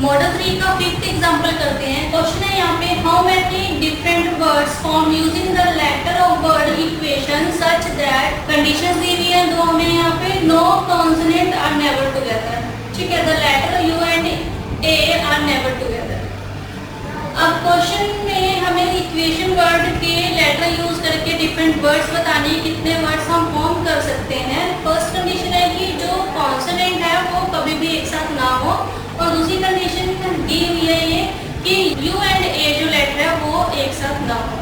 Model 3 का fifth example करते हैं। क्वेश्चन है यहाँ पे, how many different words form using the letter of word equation such that conditions दी हुई है, दो हमें यहाँ पे no consonant are never together. ठीक है, the letter U and A are never together. अब क्वेश्चन में हमें इक्वेशन वर्ड के लेटर यूज करके डिफरेंट वर्ड्स बताने, कितने वर्ड्स हम फॉर्म कर सकते हैं। फर्स्ट कंडीशन है कि जो कॉन्सोनेंट है वो कभी भी एक साथ ना हो, और दूसरी कंडीशन दी हुई है ये कि यू एंड ए जो लेटर है वो एक साथ ना हो।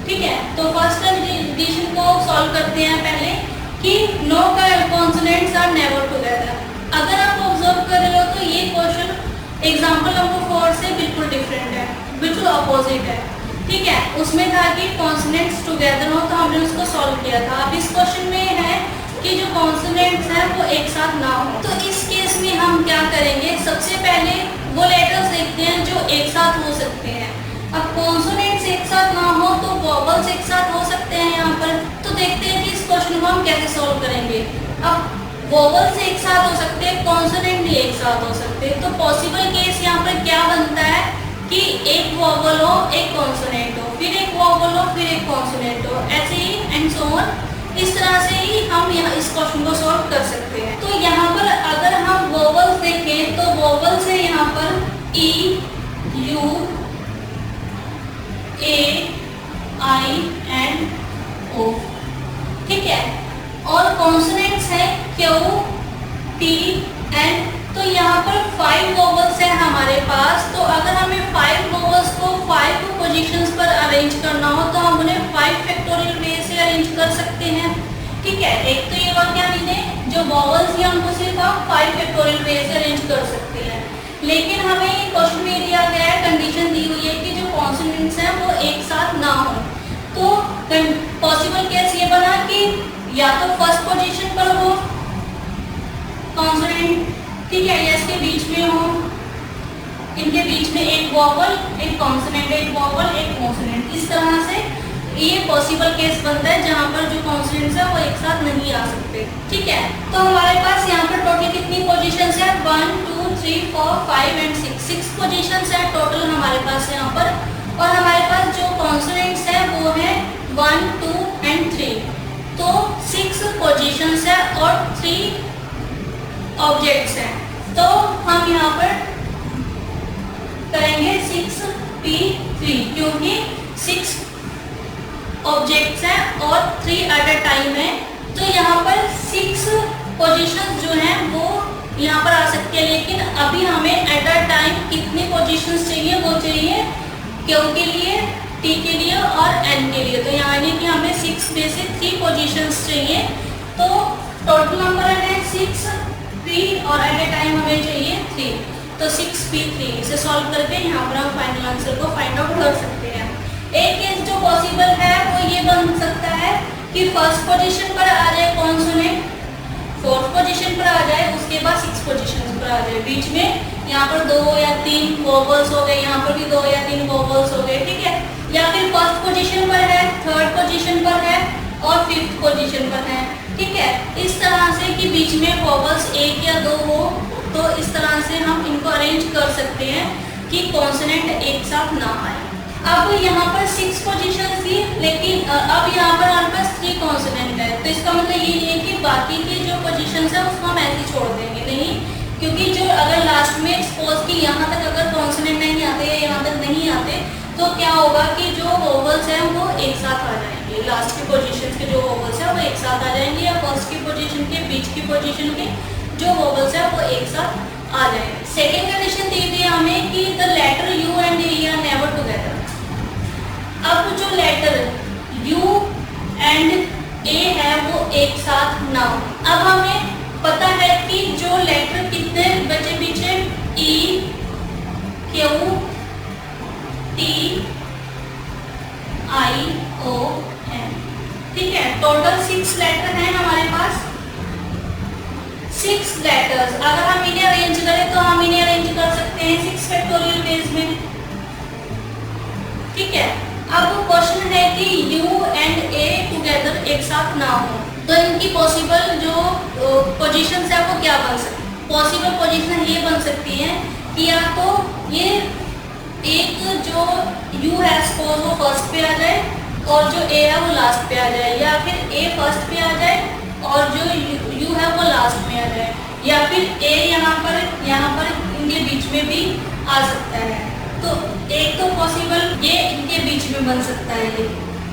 ठीक है, तो फर्स्ट कंडीशन को सॉल्व करते हैं पहले कि no consonants are never together. अगर आप ऑब्जर्व कर रहे हो तो ये क्वेश्चन एग्जांपल नंबर 4 से बिल्कुल डिफरेंट है, बिल्कुल अपोजिट है। ठीक है, उसमें था कि कॉन्सोनेंट्स टुगेदर हो तो हमने उसको सॉल्व किया था। अब इस क्वेश्चन में है कि जो कॉन्सोनेंट्स है वो एक साथ ना हो। तो इस केस में हम क्या करेंगे, सबसे पहले वो लेटर्स देखते हैं जो एक साथ हो सकते हैं। अब कॉन्सोनेंट्स एक साथ ना हो तो वोवेल्स एक साथ हो सकते हैं यहाँ पर। तो देखते हैं कि इस क्वेश्चन को हम कैसे सॉल्व करेंगे। अब वोवेल्स एक साथ हो सकते हैं, कॉन्सोनेंट भी एक साथ हो सकते हैं। तो पॉसिबल केस यहाँ पर क्या बनता है कि एक वोवेल हो, एक कॉन्सोनेंट हो, फिर एक वोवेल हो, फिर एक कॉन्सोनेंट हो, ऐसे ही एंड सो ऑन। इस तरह से ही हम यहाँ इस क्वेश्चन को सॉल्व कर सकते हैं। तो यहाँ पर अगर हम वोवेल्स देखें तो वोवेल्स है यहाँ पर ई, यू, ए, आई एंड ओ। ठीक है, और कॉन्सोनेंट्स है क्यू, टी एंड। तो यहाँ पर 5 वोवेल्स है हमारे पास। तो अगर हमें 5 वोवेल्स को 5 पोजीशंस पर अरेंज करना हो तो हम उन्हें 5 फैक्टोरियल वे से अरेंज कर सकते हैं। ठीक है, एक तो ये वाक्य हमने जो वोवेल्स हैं उनको सिर्फ हम 5 फैक्टोरियल वे से अरेंज कर सकते हैं। लेकिन हमें क्वेश्चन में दिया गया है, कंडीशन दी हुई है कि जो कॉन्सोनेंट्स हैं वो एक साथ ना हो। तो पॉसिबल केस ये बना कि या तो फर्स्ट पोजीशन पर हो कॉन्सोनेंट, ठीक है, या इसके बीच में हो, इनके बीच में एक वोवेल, एक कॉन्सोनेंट, एक वोवेल, एक कॉन्सोनेंट। इस तरह से ये पॉसिबल केस बनता है जहाँ पर जो कॉन्सोनेंट्स है वो एक साथ नहीं आ सकते। ठीक है, तो हमारे पास यहाँ पर टोटल कितनी पोजीशंस है, 1 2 3 4 5 एंड 6 पोजीशंस है टोटल हमारे पास यहाँ पर। और हमारे पास जो कॉन्सोनेंट्स है वो है 1 2 एंड 3। तो 6 पोजीशंस है और 3 ऑब्जेक्ट्स हैं। तो हम यहाँ पर करेंगे 6p3 क्योंकि 6 ऑब्जेक्ट्स हैं और 3 एट अ टाइम है। तो यहाँ पर 6 पोजीशंस जो हैं वो यहाँ पर आ सकती है, लेकिन अभी हमें एट अ टाइम कितनी पोजीशंस चाहिए, वो चाहिए क्यू के लिए, टी के लिए और एन के लिए। तो यानी कि हमें 6 में से 3 पोजीशंस चाहिए। तो टोटल नंबर है 6p और एट अ टाइम हमें चाहिए 3। तो 6p3 इसे सॉल्व करके यहाँ पर हम फाइनल आंसर को फाइंड आउट कर सकते हैं। एक केस जो पॉसिबल है वो ये बन सकता है कि फर्स्ट पोजीशन पर आ जाए कॉन्सोनेंट, फोर्थ पोजीशन पर आ जाए, उसके बाद 6 पोजीशन पर आ जाए, बीच में यहाँ पर 2 या 3 वोवेल्स हो गए, यहाँ पर भी 2 या 3 वोवेल्स हो गए। ठीक है, या फिर फर्स्ट पोजीशन पर है, थर्ड पोजीशन पर है और 5th पोजीशन पर है। ठीक है, इस तरह से कि बीच में वोवेल्स 1 या 2 हो, तो इस तरह से हम इनको अरेंज कर सकते हैं कि कॉन्सोनेंट एक साथ ना आए। अब यहाँ पर 6 पोजीशन थी, लेकिन अब यहाँ पर हमारे पास 3 कॉन्सोनेंट है। तो इसका मतलब ये नहीं है कि बाकी की जो पोजीशंस है उसको हम ऐसे छोड़ देंगे, नहीं, क्योंकि जो अगर लास्ट में सपोज कि यहाँ तक अगर कॉन्सोनेंट नहीं आते या यहाँ तक नहीं आते तो क्या होगा कि जो वोवेल्स हैं वो एक साथ आ जाएंगे। लास्ट की पोजीशन के जो वोवेल्स हैं वो एक साथ आ जाएंगे, या फर्स्ट की पोजीशन के, बीच की पोजीशन के जो वोवेल्स हैं वो एक साथ आ जाएंगे। सेकेंड कंडीशन दी थी हमें कि the letter U and A are never together. अब जो लेटर U एंड A है वो एक साथ ना हो। अब हमें पता है कि जो लेटर कितने बचे पीछे, E, Q, T, I, O, N। ठीक है, टोटल 6 लेटर हैं हमारे पास। 6 लेटर्स अगर हम इन्हें अरेंज करें तो हम इन्हें अरेंज कर सकते हैं 6 फैक्टोरियल वेज में। ठीक है, अब क्वेश्चन है कि U एंड A टुगेदर एक साथ ना हो, तो इनकी पॉसिबल जो पोजीशंस है वो क्या बन सकती है। पॉसिबल पोजीशन ये बन सकती है कि या तो ये एक जो U है सपोज वो फर्स्ट पे आ जाए और जो A है वो लास्ट पे आ जाए, या फिर A फर्स्ट पे आ जाए और जो U है वो लास्ट में आ जाए, या फिर A यहाँ पर इनके बीच में भी आ सकता है। तो एक तो पॉसिबल ये इनके बीच में बन सकता है ये,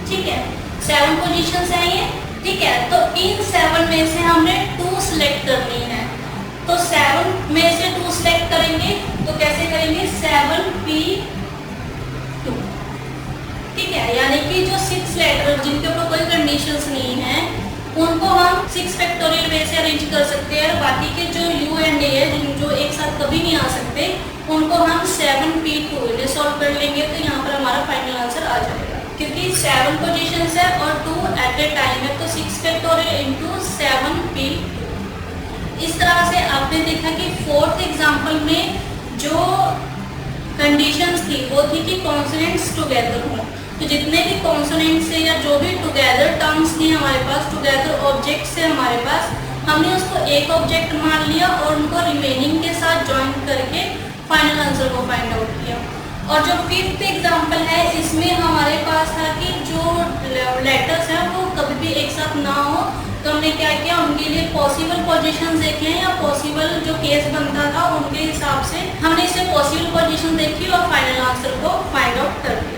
ठीक है। 7 पोजीशंस हैं ये, ठीक है। तो इन 7 में से हमने 2 सिलेक्ट करनी है। तो 7 में से 2 सिलेक्ट करेंगे तो कैसे करेंगे, 7p2, ठीक है। यानी कि जो 6 लेटर जिनके ऊपर कोई कंडीशंस नहीं है उनको हम 6 फैक्टोरियल वे से अरेंज कर सकते हैं, और बाकी के जो U एंड A है जो एक साथ कभी नहीं आ सकते उनको हम 7p2 इन्हें सॉल्व कर लेंगे। तो यहाँ पर हमारा फाइनल आंसर आ जाएगा, क्योंकि 7 पोजीशंस है और 2 एट ए टाइम है, तो 6 फैक्टोरियल इंटू 7p2। इस तरह से आपने देखा कि 4th एग्जाम्पल में जो कंडीशंस थी वो थी कि कॉन्सोनेंट्स टुगेदर हों। तो जितने भी कॉन्सोनेंट्स है या जो भी टुगेदर टर्म्स थी हमारे पास, टुगेदर ऑब्जेक्ट्स है हमारे पास, हमने उसको एक ऑब्जेक्ट मान लिया और उनको रिमेनिंग के साथ ज्वाइन करके फाइनल आंसर को फाइंड आउट किया। और जो 5th एग्जाम्पल है इसमें हमारे पास था कि जो लेटर्स हैं वो कभी भी एक साथ ना हो, तो हमने क्या किया, उनके लिए पॉसिबल पोजीशन देखे हैं या पॉसिबल जो केस बनता था उनके हिसाब से हमने इसे पॉसिबल पोजीशन देखी और फाइनल आंसर को फाइंड आउट कर दिया।